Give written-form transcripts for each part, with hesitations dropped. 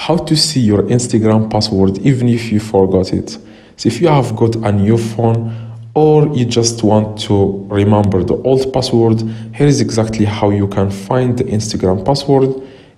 how to see your Instagram password even if you forgot it. So if you have got a new phone or you just want to remember the old password, here is exactly how you can find the Instagram password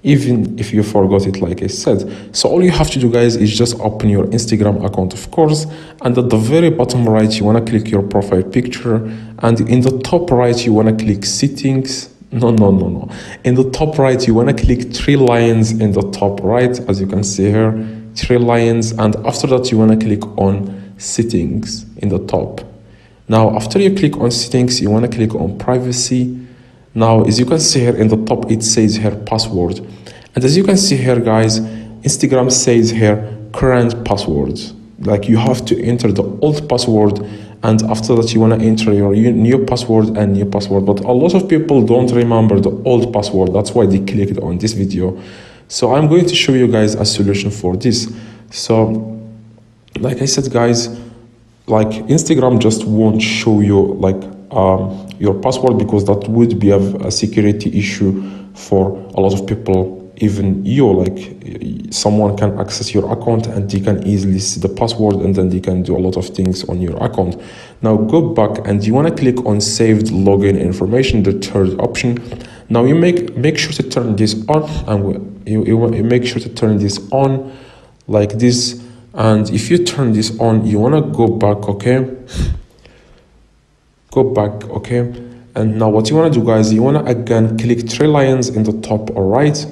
even if you forgot it, like I said. So all you have to do, guys, is just open your Instagram account, of course, and at the very bottom right you want to click your profile picture, and in the top right you want to click settings. No. In the top right you want to click three lines in the top right, as you can see here, three lines, and after that you want to click on settings in the top. Now after you click on settings you want to click on privacy. Now as you can see here in the top it says here password, and as you can see here, guys, Instagram says here current password, like you have to enter the old password, and after that you want to enter your new password and new password. But a lot of people don't remember the old password, that's why they clicked on this video. So I'm going to show you guys a solution for this. So like I said, guys, like Instagram just won't show you like your password, because that would be a security issue for a lot of people, even you. Like someone can access your account and they can easily see the password, and then they can do a lot of things on your account. Now go back and you want to click on saved login information, the third option. Now you make sure to turn this on, and you make sure to turn this on like this. And if you turn this on, you want to go back, okay? Go back, okay? And now what you want to do, guys, you want to again click three lines in the top right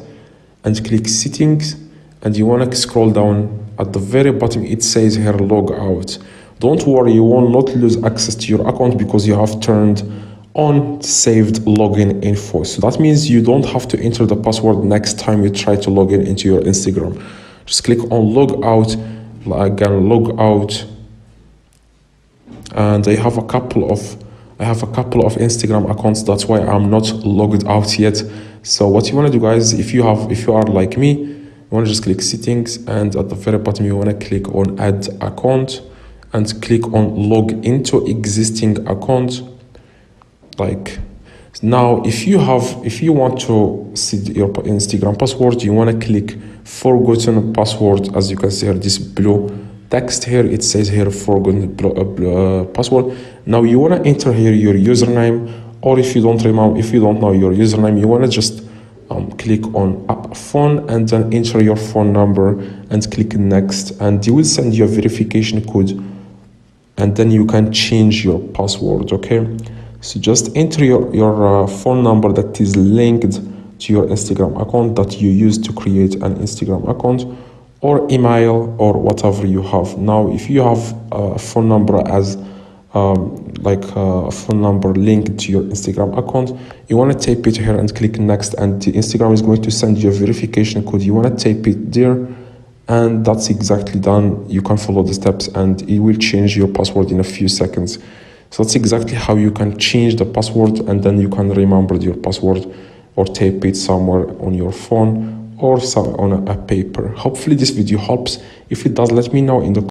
and click settings, and you want to scroll down at the very bottom. It says here log out. Don't worry, you will not lose access to your account because you have turned on saved login info. So that means you don't have to enter the password next time you try to log in into your Instagram. Just click on log out. Again, log out, and I have a couple of Instagram accounts, that's why I'm not logged out yet. So what you want to do, guys, if you are like me, you want to just click settings, and at the very bottom you want to click on add account and click on log into existing account. Like now, if you want to see your Instagram password, you want to click forgotten password. As you can see here, this blue text here, it says here forgotten password. Now you want to enter here your username, or if you don't know your username, you want to just click on phone and then enter your phone number and click next, and you will send you a verification code, and then you can change your password, okay? So just enter your phone number that is linked to your Instagram account that you use to create an Instagram account, or email, or whatever you have. Now if you have a phone number as a phone number linked to your Instagram account, you want to type it here and click next, and the Instagram is going to send you a verification code. You want to type it there, and that's exactly done. You can follow the steps and it will change your password in a few seconds. So that's exactly how you can change the password, and then you can remember your password or type it somewhere on your phone or on a paper. Hopefully this video helps. If it does, let me know in the